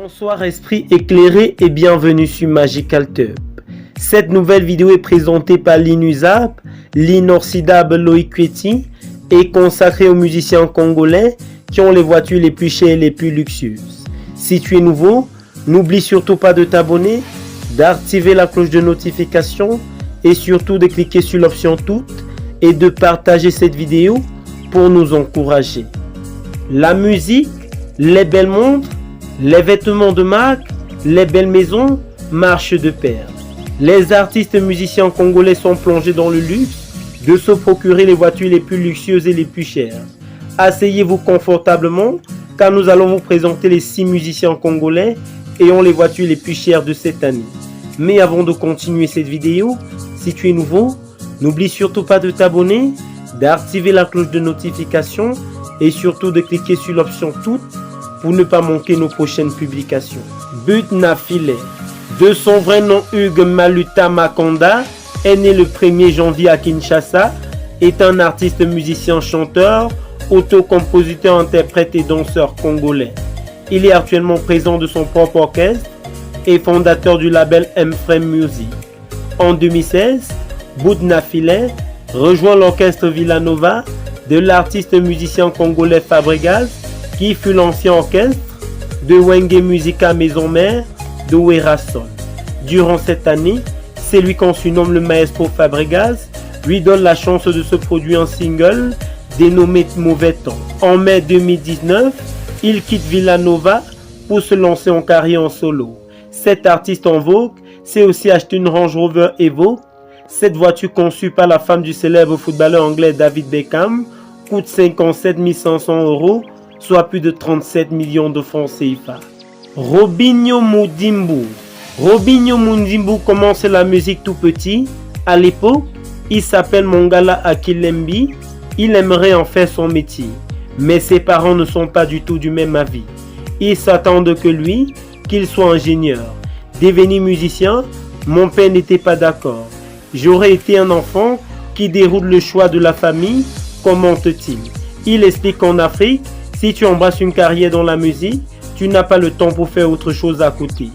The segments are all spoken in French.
Bonsoir esprit éclairé et bienvenue sur Magical Tube. Cette nouvelle vidéo est présentée par l'inusable, l'inoxydable Loïc Kweti et consacrée aux musiciens congolais qui ont les voitures les plus chères et les plus luxueuses. Si tu es nouveau, n'oublie surtout pas de t'abonner, d'activer la cloche de notification et surtout de cliquer sur l'option toutes et de partager cette vidéo pour nous encourager. La musique, les belles montres, les vêtements de marque, les belles maisons marchent de pair. Les artistes musiciens congolais sont plongés dans le luxe de se procurer les voitures les plus luxueuses et les plus chères. Asseyez-vous confortablement car nous allons vous présenter les 6 musiciens congolais ayant les voitures les plus chères de cette année. Mais avant de continuer cette vidéo, si tu es nouveau, n'oublie surtout pas de t'abonner, d'activer la cloche de notification et surtout de cliquer sur l'option toutes pour ne pas manquer nos prochaines publications. But Nafile, de son vrai nom Hugues Maluta Makonda, est né le 1er janvier à Kinshasa, est un artiste musicien chanteur, auto-compositeur, interprète et danseur congolais. Il est actuellement présent de son propre orchestre et fondateur du label M-Frame Music. En 2016, But Nafile rejoint l'orchestre Villanova de l'artiste musicien congolais Fabregas, qui fut l'ancien orchestre de Wenge Musica Maison Mère de Werrason. Durant cette année, c'est lui qu'on surnomme le maestro Fabregas, lui donne la chance de se produire un single dénommé Mauvais Temps. En mai 2019, il quitte Villanova pour se lancer en carrière en solo. Cet artiste en vogue s'est aussi acheté une Range Rover Evoque. Cette voiture conçue par la femme du célèbre footballeur anglais David Beckham coûte 57 500 €, soit plus de 37 millions de francs CFA. Robinho Mudimbu. Robinho Mudimbu commence la musique tout petit. À l'époque, il s'appelle Mongala Akilembi. Il aimerait en faire son métier. Mais ses parents ne sont pas du tout du même avis. Ils s'attendent que lui, qu'il soit ingénieur. Devenir musicien, mon père n'était pas d'accord. J'aurais été un enfant qui déroule le choix de la famille, commente-t-il. Il explique qu'en Afrique, si tu embrasses une carrière dans la musique, tu n'as pas le temps pour faire autre chose à côté,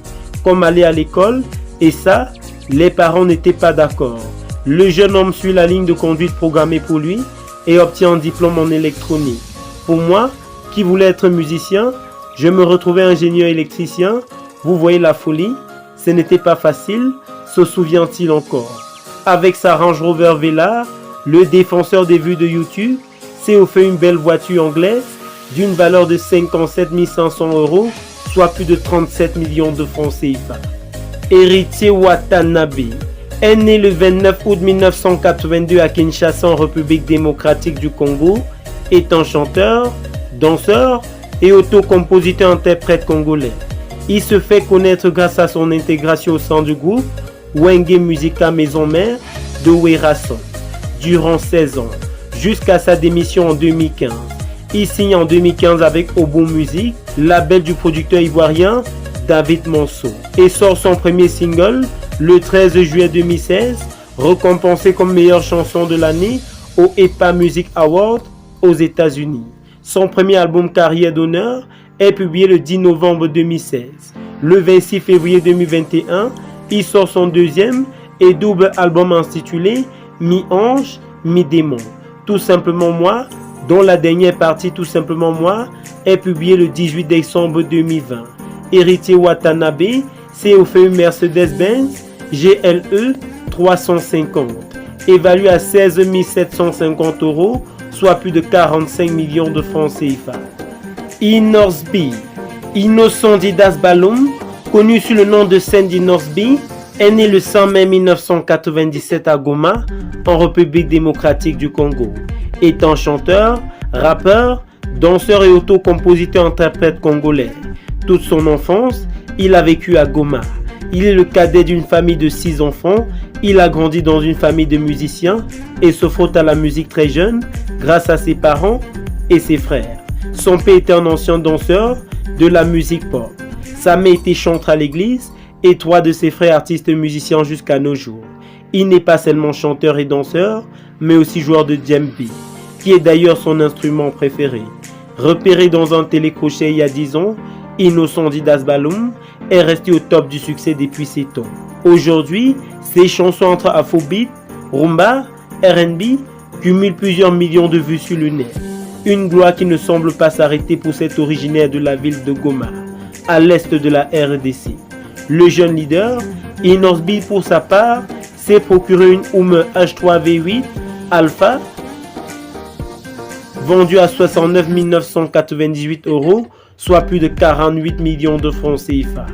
comme aller à l'école, et ça, les parents n'étaient pas d'accord. Le jeune homme suit la ligne de conduite programmée pour lui et obtient un diplôme en électronique. Pour moi, qui voulais être musicien, je me retrouvais ingénieur électricien. Vous voyez la folie, ce n'était pas facile, se souvient-il encore. Avec sa Range Rover Velar, le défenseur des vues de YouTube s'est offert une belle voiture anglaise d'une valeur de 57 500 €, soit plus de 37 millions de francs CFA. Héritier Watanabe est né le 29 août 1982 à Kinshasa en République démocratique du Congo, est un chanteur, danseur et auto-compositeur-interprète congolais. Il se fait connaître grâce à son intégration au sein du groupe Wenge Musica Maison Mère de Werrason durant 16 ans, jusqu'à sa démission en 2015. Il signe en 2015 avec Obo Music, label du producteur ivoirien David Monceau, et sort son premier single le 13 juillet 2016, récompensé comme meilleure chanson de l'année au EPA Music Award aux États-Unis. Son premier album Carrière d'honneur est publié le 10 novembre 2016. Le 26 février 2021, il sort son deuxième et double album intitulé Mi-Ange, Mi-Démon. Tout simplement moi, dont la dernière partie Tout simplement moi est publiée le 18 décembre 2020. Héritier Watanabe s'est offert une Mercedes-Benz GLE 350, évaluée à 16 750 €, soit plus de 45 millions de francs CFA. Inorsby, Innocent Didas Balum, connu sous le nom de scène d'Inorsby, est né le 100 mai 1997 à Goma, en République démocratique du Congo. Étant chanteur, rappeur, danseur et auto-compositeur-interprète congolais. Toute son enfance, il a vécu à Goma. Il est le cadet d'une famille de 6 enfants. Il a grandi dans une famille de musiciens et se frotte à la musique très jeune grâce à ses parents et ses frères. Son père était un ancien danseur de la musique pop. Sa mère était chantre à l'église et 3 de ses frères artistes musiciens jusqu'à nos jours. Il n'est pas seulement chanteur et danseur, mais aussi joueur de djembe, qui est d'ailleurs son instrument préféré. Repéré dans un télécrochet il y a 10 ans, Innocent Didas Balloum est resté au top du succès depuis 7 ans. Aujourd'hui, ses chansons entre afrobeat, rumba, R&B cumulent plusieurs millions de vues sur le net. Une gloire qui ne semble pas s'arrêter pour cet originaire de la ville de Goma, à l'est de la RDC. Le jeune leader, Inosbi pour sa part, s'est procuré une Hummer H3V8 Alpha vendue à 69 998 €, soit plus de 48 millions de francs CFA.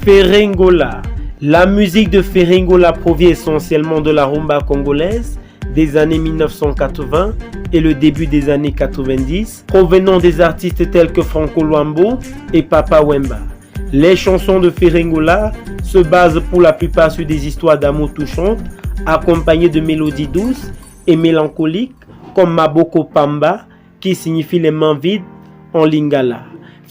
Ferengola. La musique de Ferengola provient essentiellement de la rumba congolaise des années 1980 et le début des années 90, provenant des artistes tels que Franco Luambo et Papa Wemba. Les chansons de Ferengola se basent pour la plupart sur des histoires d'amour touchantes, accompagnées de mélodies douces et mélancoliques, comme Maboko Pamba, qui signifie les mains vides en lingala.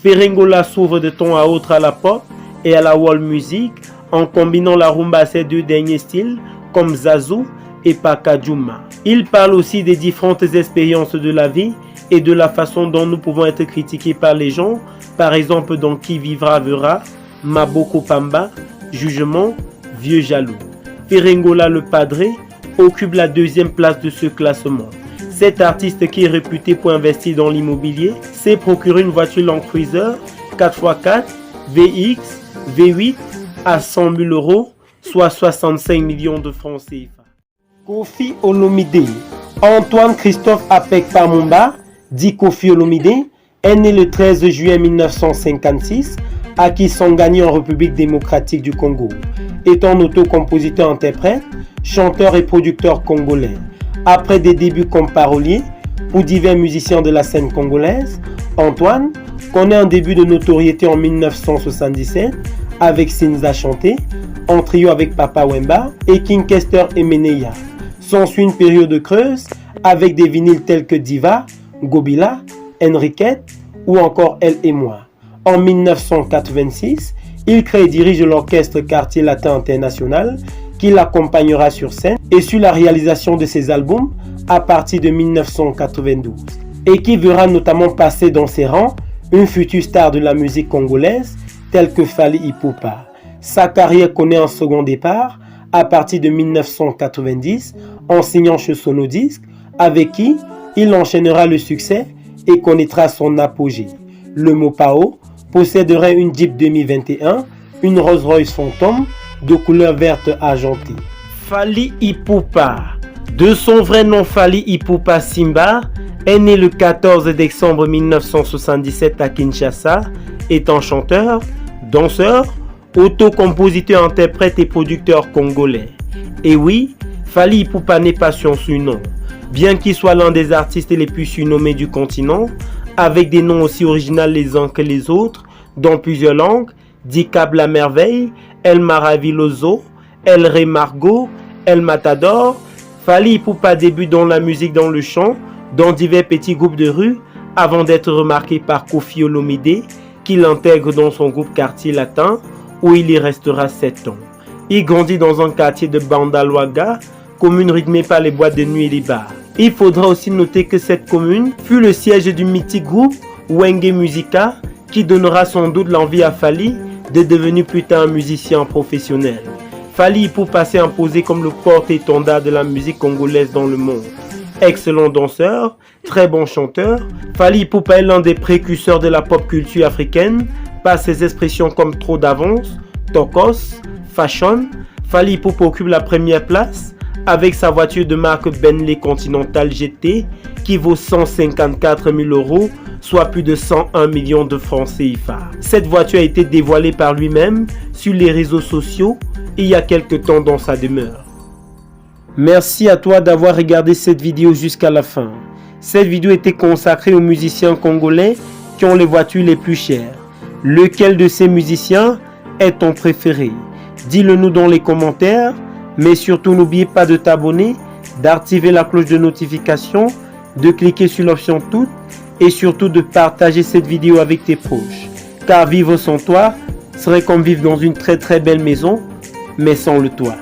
Ferengola s'ouvre de temps à autre à la pop et à la world music, en combinant la rumba à ces deux derniers styles, comme Zazu et Pakajuma. Il parle aussi des différentes expériences de la vie et de la façon dont nous pouvons être critiqués par les gens, par exemple dans Qui vivra verra, Maboko Pamba, Jugement, Vieux jaloux. Ferengola le Padré occupe la 2e place de ce classement. Cet artiste, qui est réputé pour investir dans l'immobilier, s'est procuré une voiture Land Cruiser 4x4 VX V8 à 100 000 €, soit 65 millions de francs CFA. Koffi Olomide. Antoine Christophe Apek Pamomba, dit Koffi Olomide, est né le 13 juillet 1956 à Kisangani en République démocratique du Congo. Étant auto-compositeur-interprète, chanteur et producteur congolais. Après des débuts comme parolier pour divers musiciens de la scène congolaise, Antoine connaît un début de notoriété en 1977 avec Sinza Chanté, en trio avec Papa Wemba et King Kester et Meneya. S'ensuit une période creuse avec des vinyles tels que Diva, Gobila, Enriquette ou encore Elle et moi. En 1986, il crée et dirige l'orchestre Quartier Latin International qui l'accompagnera sur scène et sur la réalisation de ses albums à partir de 1992 et qui verra notamment passer dans ses rangs une future star de la musique congolaise telle que Fally Ipupa. Sa carrière connaît un second départ à partir de 1990 en signant chez Sonodisc avec qui il enchaînera le succès et connaîtra son apogée. Le Mopao posséderait une Jeep 2021, une Rolls-Royce Phantom de couleur verte argentée. Fally Ipupa, de son vrai nom Fally Ipupa Simba, est né le 14 décembre 1977 à Kinshasa, étant chanteur, danseur, auto-compositeur, interprète et producteur congolais. Et oui, Fally Ipupa n'est pas son surnom, bien qu'il soit l'un des artistes les plus surnommés du continent, avec des noms aussi originaux les uns que les autres, dans plusieurs langues, Dicab la merveille, El Maravilloso, El Rey Margot, El Matador. Fally Ipupa débute dans la musique, dans le chant, dans divers petits groupes de rue, avant d'être remarqué par Koffi Olomide, qui l'intègre dans son groupe Quartier Latin, où il y restera 7 ans. Il grandit dans un quartier de Bandalwaga, commune rythmée par les boîtes de nuit et les bars. Il faudra aussi noter que cette commune fut le siège du mythique groupe Wenge Musica, qui donnera sans doute l'envie à Fally de devenir plus tard un musicien professionnel. Fally Ipupa s'est imposé comme le porte-étendard de la musique congolaise dans le monde. Excellent danseur, très bon chanteur, Fally Ipupa est l'un des précurseurs de la pop culture africaine par ses expressions comme trop d'avance, tokos, fashion. Fally Ipupa occupe la première place avec sa voiture de marque Bentley Continental GT qui vaut 154 000 €, soit plus de 101 millions de francs CFA. Cette voiture a été dévoilée par lui-même sur les réseaux sociaux il y a quelques temps dans sa demeure. Merci à toi d'avoir regardé cette vidéo jusqu'à la fin. Cette vidéo était consacrée aux musiciens congolais qui ont les voitures les plus chères. Lequel de ces musiciens est ton préféré? Dis-le nous dans les commentaires, mais surtout n'oubliez pas de t'abonner, d'activer la cloche de notification, de cliquer sur l'option toutes et surtout de partager cette vidéo avec tes proches. Car vivre sans toi serait comme vivre dans une très belle maison, mais sans le toit.